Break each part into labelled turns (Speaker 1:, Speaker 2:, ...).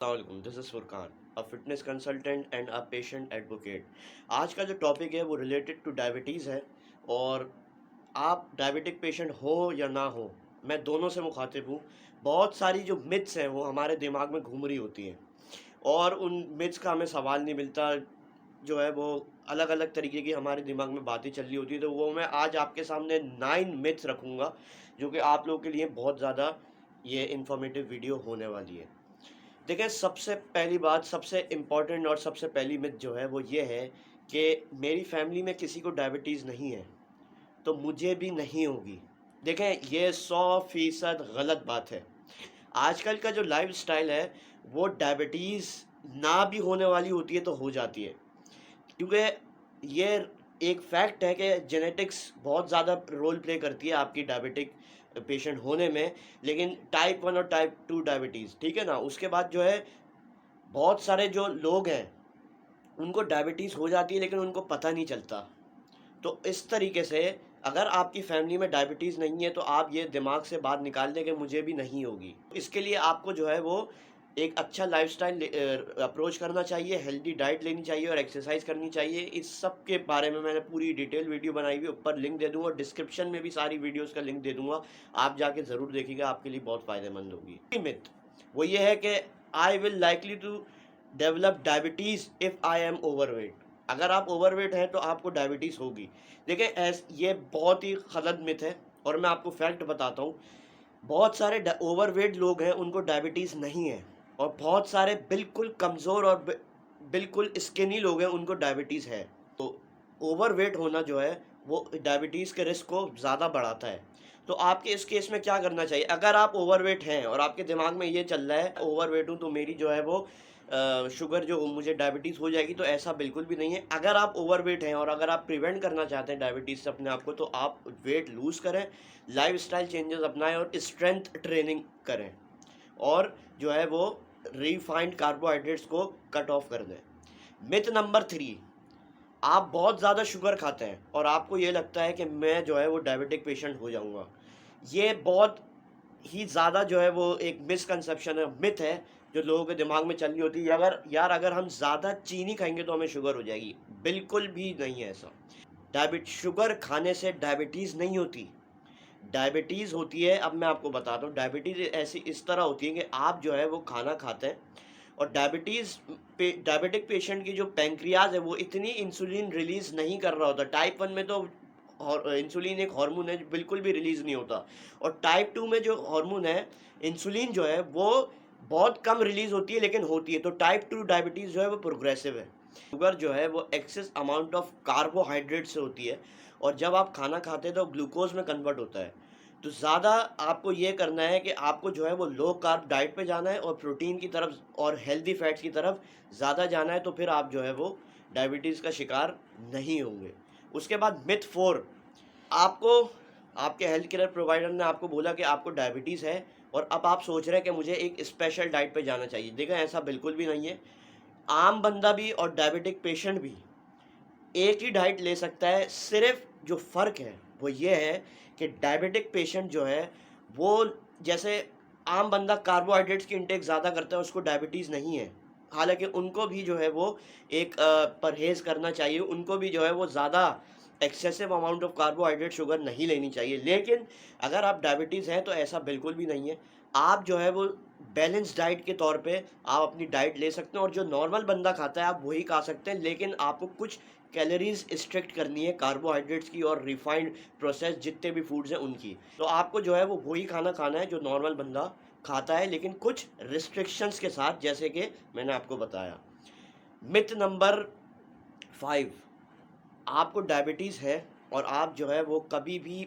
Speaker 1: अस्सलामुअलैकुम, this is Furqan, a fitness consultant and a patient advocate. आज का जो टॉपिक है वो रिलेटेड टू डायबिटीज़ है। और आप डायबिटिक पेशेंट हो या ना हो, मैं दोनों से मुखातिब हूँ। बहुत सारी जो मिथ्स हैं वो हमारे दिमाग में घूम रही होती हैं, और उन मिथ्स का हमें सवाल नहीं मिलता। जो है वो अलग अलग तरीके की हमारे दिमाग में बातें चल रही होती है, तो वो मैं आज आपके सामने 9 मिथ्स रखूँगा, जो कि आप लोगों के लिए बहुत ज़्यादा ये इन्फॉर्मेटिव वीडियो होने वाली है। देखिए, सबसे पहली बात, सबसे इम्पोर्टेंट और सबसे पहली मिथ जो है वो ये है कि मेरी फैमिली में किसी को डायबिटीज़ नहीं है, तो मुझे भी नहीं होगी। देखें, ये 100% गलत बात है। आजकल का जो लाइफ़स्टाइल है, वो डायबिटीज़ ना भी होने वाली होती है तो हो जाती है। क्योंकि ये एक फैक्ट है कि जेनेटिक्स बहुत ज़्यादा रोल प्ले करती है आपकी डायबिटिक पेशेंट होने में। लेकिन टाइप 1 और टाइप 2 डायबिटीज़, ठीक है ना? उसके बाद जो है, बहुत सारे जो लोग हैं, उनको डायबिटीज़ हो जाती है लेकिन उनको पता नहीं चलता। तो इस तरीके से अगर आपकी फैमिली में डायबिटीज़ नहीं है, तो आप ये दिमाग से बात निकाल दें कि मुझे भी नहीं होगी। इसके लिए आपको जो है वो एक अच्छा लाइफ़स्टाइल अप्रोच करना चाहिए, हेल्दी डाइट लेनी चाहिए और एक्सरसाइज करनी चाहिए। इस सब के बारे में मैंने पूरी डिटेल वीडियो बनाई हुई है, ऊपर लिंक दे दूँगा और डिस्क्रिप्शन में भी सारी वीडियोज़ का लिंक दे दूँगा। आप जाके ज़रूर देखिएगा, आपके लिए बहुत फ़ायदेमंद होगी। मिथ वो ये है कि I will likely to develop diabetes if I am overweight. अगर आप ओवरवेट हैं तो आपको डायबिटीज़ होगी। देखिए, ये बहुत ही गलत मिथ है, और मैं आपको फैक्ट बताता हूँ। बहुत सारे ओवरवेट लोग हैं, उनको डायबिटीज़ नहीं है, और बहुत सारे बिल्कुल कमज़ोर और बिल्कुल स्किनी लोग हैं, उनको डायबिटीज़ है। तो ओवरवेट होना जो है वो डायबिटीज़ के रिस्क को ज़्यादा बढ़ाता है। तो आपके इस केस में क्या करना चाहिए? अगर आप ओवरवेट हैं और आपके दिमाग में ये चल रहा है ओवरवेट हूँ तो मेरी जो है वो शुगर, जो मुझे डायबिटीज़ हो जाएगी, तो ऐसा बिल्कुल भी नहीं है। अगर आप ओवरवेट हैं और अगर आप प्रिवेंट करना चाहते हैं डायबिटीज़ से अपने आप को, तो आप वेट लूज़ करें, लाइफ़स्टाइल चेंजेस अपनाएं और स्ट्रेंथ ट्रेनिंग करें, और जो है वो रिफाइंड कार्बोहाइड्रेट्स को कट ऑफ कर दें। मिथ नंबर 3, आप बहुत ज़्यादा शुगर खाते हैं और आपको ये लगता है कि मैं जो है वो डायबिटिक पेशेंट हो जाऊँगा। ये बहुत ही ज़्यादा जो है वो एक मिसकंसेप्शन है, मिथ है, जो लोगों के दिमाग में चल रही होती है। अगर हम ज़्यादा चीनी खाएँगे तो हमें शुगर हो जाएगी। बिल्कुल भी नहीं है ऐसा। शुगर खाने से डायबिटीज़ नहीं होती। डायबिटीज़ होती है, अब मैं आपको बताता हूँ, डायबिटीज़ ऐसी इस तरह होती है कि आप जो है वो खाना खाते हैं, और डायबिटिक पेशेंट की जो पैंक्रियाज़ है वो इतनी इंसुलिन रिलीज़ नहीं कर रहा होता। टाइप 1 में तो इंसुलिन एक हार्मोन है जो बिल्कुल भी रिलीज़ नहीं होता, और टाइप 2 में जो हार्मोन है, इंसुलिन जो है वो बहुत कम रिलीज़ होती है लेकिन होती है। तो टाइप 2 डायबिटीज़ जो है वो प्रोग्रेसिव है। शुगर जो है वो एक्सेस अमाउंट ऑफ कार्बोहाइड्रेट से होती है, और जब आप खाना खाते हैं तो ग्लूकोज़ में कन्वर्ट होता है। तो ज़्यादा आपको ये करना है कि आपको जो है वो लो कार्ब डाइट पे जाना है और प्रोटीन की तरफ और हेल्दी फैट्स की तरफ ज़्यादा जाना है, तो फिर आप जो है वो डायबिटीज़ का शिकार नहीं होंगे। उसके बाद मिथ 4, आपको आपके हेल्थ केयर प्रोवाइडर ने आपको बोला कि आपको डायबिटीज़ है, और अब आप सोच रहे हैं कि मुझे एक स्पेशल डाइट पे जाना चाहिए। देखिए, ऐसा बिल्कुल भी नहीं है। आम बंदा भी और डायबिटिक पेशेंट भी एक ही डाइट ले सकता है। सिर्फ जो फ़र्क है वो ये है कि डायबिटिक पेशेंट जो है वो, जैसे आम बंदा कार्बोहाइड्रेट्स की इंटेक ज़्यादा करता है, उसको डायबिटीज़ नहीं है। हालाँकि उनको भी जो है वो एक परहेज़ करना चाहिए, उनको भी जो है वो ज़्यादा excessive amount of carbohydrate sugar नहीं लेनी चाहिए। लेकिन अगर आप डायबिटीज़ हैं तो ऐसा बिल्कुल भी नहीं है। आप जो है वो बैलेंस डाइट के तौर पे आप अपनी डाइट ले सकते हैं, और जो नॉर्मल बंदा खाता है आप वही खा सकते हैं, लेकिन आपको कुछ कैलोरीज स्ट्रिक्ट करनी है कार्बोहाइड्रेट्स की और रिफाइंड प्रोसेस जितने भी फूड्स हैं उनकी। तो आपको जो है वो वही खाना खाना है जो नॉर्मल बंदा खाता है, लेकिन कुछ रिस्ट्रिक्शंस के साथ, जैसे कि मैंने आपको बताया। मिथ नंबर 5, आपको डायबिटीज़ है और आप जो है वो कभी भी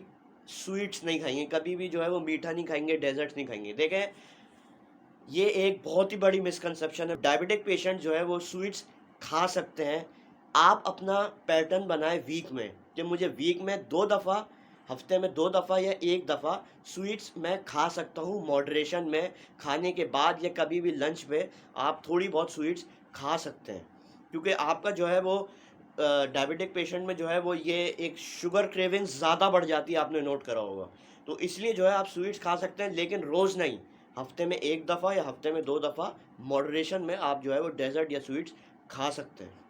Speaker 1: स्वीट्स नहीं खाएंगे, कभी भी जो है वो मीठा नहीं खाएंगे, डेजर्ट्स नहीं खाएंगे। देखें, ये एक बहुत ही बड़ी मिसकंसेप्शन है। डायबिटिक पेशेंट जो है वो स्वीट्स खा सकते हैं। आप अपना पैटर्न बनाएं वीक में, कि मुझे वीक में 2 दफ़ा, हफ्ते में 2 दफ़ा या 1 दफ़ा स्वीट्स मैं खा सकता हूँ। मॉडरेशन में खाने के बाद या कभी भी लंच पे आप थोड़ी बहुत स्वीट्स खा सकते हैं, क्योंकि आपका जो है वो डायबिटिक पेशेंट में जो है वो ये एक शुगर क्रेविंग ज़्यादा बढ़ जाती है, आपने नोट करा होगा। तो इसलिए जो है आप स्वीट्स खा सकते हैं, लेकिन रोज़ नहीं। हफ्ते में 1 दफ़ा या हफ्ते में 2 दफ़ा मॉडरेशन में आप जो है वो डेज़र्ट या स्वीट्स खा सकते हैं।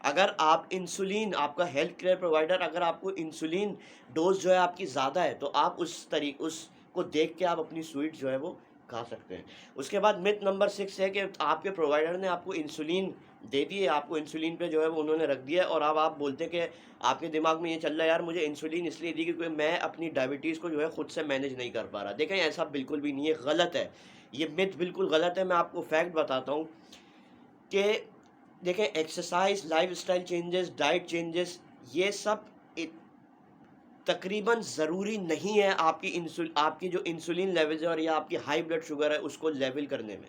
Speaker 1: अगर आप इंसुलिन, आपका हेल्थ केयर प्रोवाइडर अगर आपको इंसुलिन डोज जो है आपकी ज़्यादा है, तो आप उसको देख के आप अपनी स्वीट जो है वो खा सकते हैं। उसके बाद मिथ नंबर 6 है कि आपके प्रोवाइडर ने आपको इंसुलिन दे दी है, आपको इंसुलिन पे जो है वो उन्होंने रख दिया है, और अब आप बोलते हैं कि आपके दिमाग में ये चल रहा है, यार मुझे इंसुलिन इसलिए दी क्योंकि मैं अपनी डायबिटीज़ को जो है खुद से मैनेज नहीं कर पा रहा। देखें, ऐसा बिल्कुल भी नहीं है, गलत है, ये मिथ बिल्कुल गलत है। मैं आपको फैक्ट बताता हूँ कि देखें, exercise, lifestyle changes, diet changes, ये सब तकरीबन ज़रूरी नहीं है आपकी जो इंसुलिन लेवल्स है और या आपकी हाई ब्लड शुगर है उसको लेवल करने में।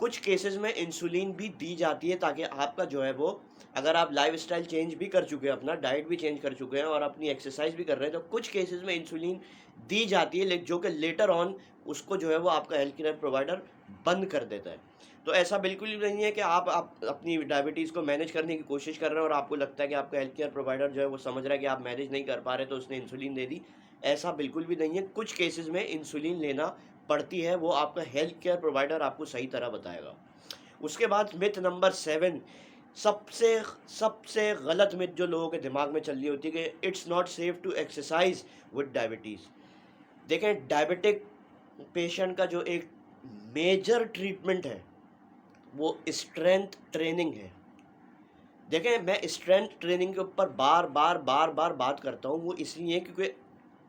Speaker 1: कुछ केसेस में इंसुलिन भी दी जाती है ताकि आपका जो है वो, अगर आप लाइफस्टाइल चेंज भी कर चुके हैं, अपना डाइट भी चेंज कर चुके हैं और अपनी एक्सरसाइज भी कर रहे हैं, तो कुछ केसेस में इंसुलिन दी जाती है, जो कि लेटर ऑन उसको जो है वो आपका हेल्थ केयर प्रोवाइडर बंद कर देता है। तो ऐसा बिल्कुल भी नहीं है कि आप अपनी डायबिटीज़ को मैनेज करने की कोशिश कर रहे हैं और आपको लगता है कि आपका हेल्थ केयर प्रोवाइडर जो है वो समझ रहा है कि आप मैनेज नहीं कर पा रहे तो उसने इंसुलिन दे दी। ऐसा बिल्कुल भी नहीं है। कुछ केसेस में इंसुलिन लेना पड़ती है, वो आपका हेल्थ केयर प्रोवाइडर आपको सही तरह बताएगा। उसके बाद मिथ नंबर 7, सबसे सबसे गलत मिथ जो लोगों के दिमाग में चल रही होती है कि it's not safe to exercise with diabetes. देखें, डायबिटिक पेशेंट का जो एक मेजर ट्रीटमेंट है वो स्ट्रेंथ ट्रेनिंग है। देखें, मैं स्ट्रेंथ ट्रेनिंग के ऊपर बार बार बात करता हूँ, वो इसलिए क्योंकि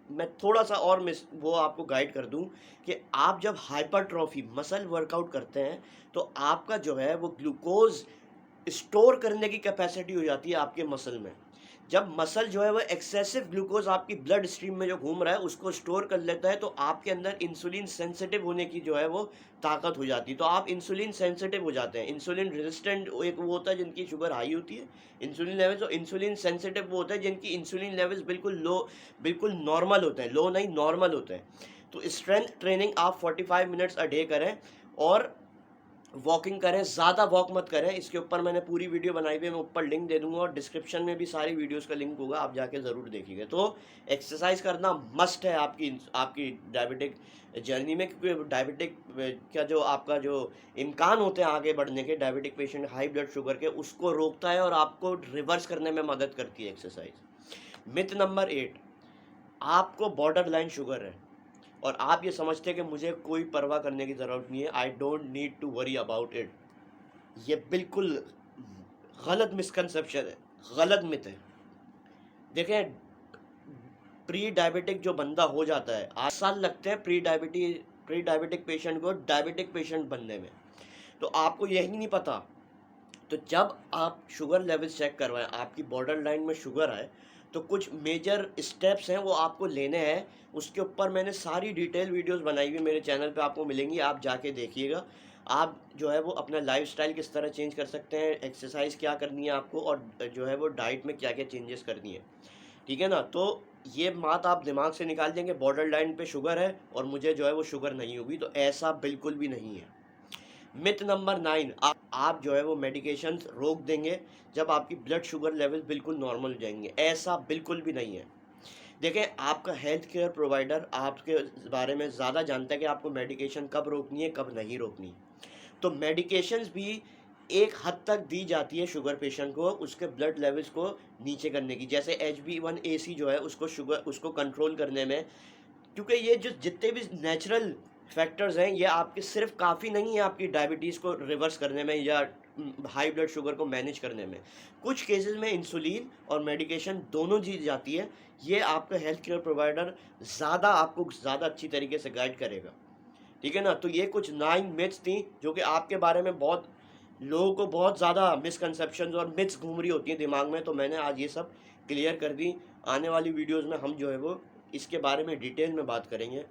Speaker 1: मैं थोड़ा सा और वो आपको गाइड कर दूं कि आप जब हाइपरट्रॉफी मसल वर्कआउट करते हैं तो आपका जो है वो ग्लूकोज स्टोर करने की कैपेसिटी हो जाती है आपके मसल में। जब मसल जो है वो एक्सेसिव ग्लूकोज आपकी ब्लड स्ट्रीम में जो घूम रहा है उसको स्टोर कर लेता है, तो आपके अंदर इंसुलिन सेंसिटिव होने की जो है वो ताकत हो जाती है, तो आप इंसुलिन सेंसिटिव हो जाते हैं। इंसुलिन रेजिस्टेंट एक वो होता है जिनकी शुगर हाई होती है इंसुलिन लेवल्स, और इंसुलिन सेंसिटिव वो होता है जिनकी इंसुलिन लेवल्स बिल्कुल लो, बिल्कुल नॉर्मल होते हैं, लो नहीं नॉर्मल होते हैं। तो स्ट्रेंथ ट्रेनिंग आप 45 मिनट्स अ डे करें और वॉकिंग करें, ज़्यादा वॉक मत करें। इसके ऊपर मैंने पूरी वीडियो बनाई हुई है, मैं ऊपर लिंक दे दूंगा और डिस्क्रिप्शन में भी सारी वीडियोस का लिंक होगा, आप जाके ज़रूर देखिएगा। तो एक्सरसाइज करना मस्ट है आपकी आपकी डायबिटिक जर्नी में, क्योंकि डायबिटिक का जो आपका जो इम्कान होते हैं आगे बढ़ने के, diabetic patient high blood sugar के, उसको रोकता है और आपको रिवर्स करने में मदद करती है एक्सरसाइज। मिथ नंबर 8, आपको बॉर्डर लाइन शुगर है और आप ये समझते हैं कि मुझे कोई परवाह करने की ज़रूरत नहीं है, I don't need to worry about it. ये बिल्कुल गलत मिसकंसेप्शन है, गलत मिथ है। देखें, प्री डायबिटिक जो बंदा हो जाता है, 8 साल लगते हैं प्री डायबिटिक पेशेंट को डायबिटिक पेशेंट बनने में, तो आपको यही नहीं पता। तो जब आप शुगर लेवल चेक करवाएं, आपकी बॉर्डर लाइन में शुगर आए, तो कुछ मेजर स्टेप्स हैं वो आपको लेने हैं। उसके ऊपर मैंने सारी डिटेल वीडियोस बनाई हुई मेरे चैनल पे आपको मिलेंगी, आप जाके देखिएगा। आप जो है वो अपना लाइफस्टाइल किस तरह चेंज कर सकते हैं, एक्सरसाइज क्या करनी है आपको, और जो है वो डाइट में क्या क्या चेंजेस करनी है, ठीक है ना। तो ये बात आप दिमाग से निकाल देंगे, बॉर्डर लाइन पे शुगर है और मुझे जो है वो शुगर नहीं होगी, तो ऐसा बिल्कुल भी नहीं है। मिथ नंबर 9, आप जो है वो मेडिकेशन रोक देंगे जब आपकी ब्लड शुगर लेवल बिल्कुल नॉर्मल हो जाएंगे, ऐसा बिल्कुल भी नहीं है। देखें, आपका हेल्थ केयर प्रोवाइडर आपके बारे में ज़्यादा जानता है कि आपको मेडिकेशन कब रोकनी है कब नहीं रोकनी। तो मेडिकेशंस भी एक हद तक दी जाती है शुगर पेशेंट को उसके ब्लड लेवल्स को नीचे करने की, जैसे HB1AC जो है उसको कंट्रोल करने में, क्योंकि ये जो जितने भी नेचुरल फैक्टर्स हैं ये आपके सिर्फ काफ़ी नहीं है आपकी डायबिटीज़ को रिवर्स करने में या हाई ब्लड शुगर को मैनेज करने में। कुछ केसेस में इंसुलिन और मेडिकेशन दोनों दी जाती है, ये आपका हेल्थ केयर प्रोवाइडर आपको ज़्यादा अच्छी तरीके से गाइड करेगा, ठीक है ना। तो ये कुछ 9 मिथ्स थी जो कि आपके बारे में बहुत लोगों को बहुत ज़्यादा मिसकंसेप्शंस और मिथ्स घूम रही होती हैं दिमाग में, तो मैंने आज ये सब क्लियर कर दी। आने वाली वीडियोज़ में हम जो है वो इसके बारे में डिटेल में बात करेंगे।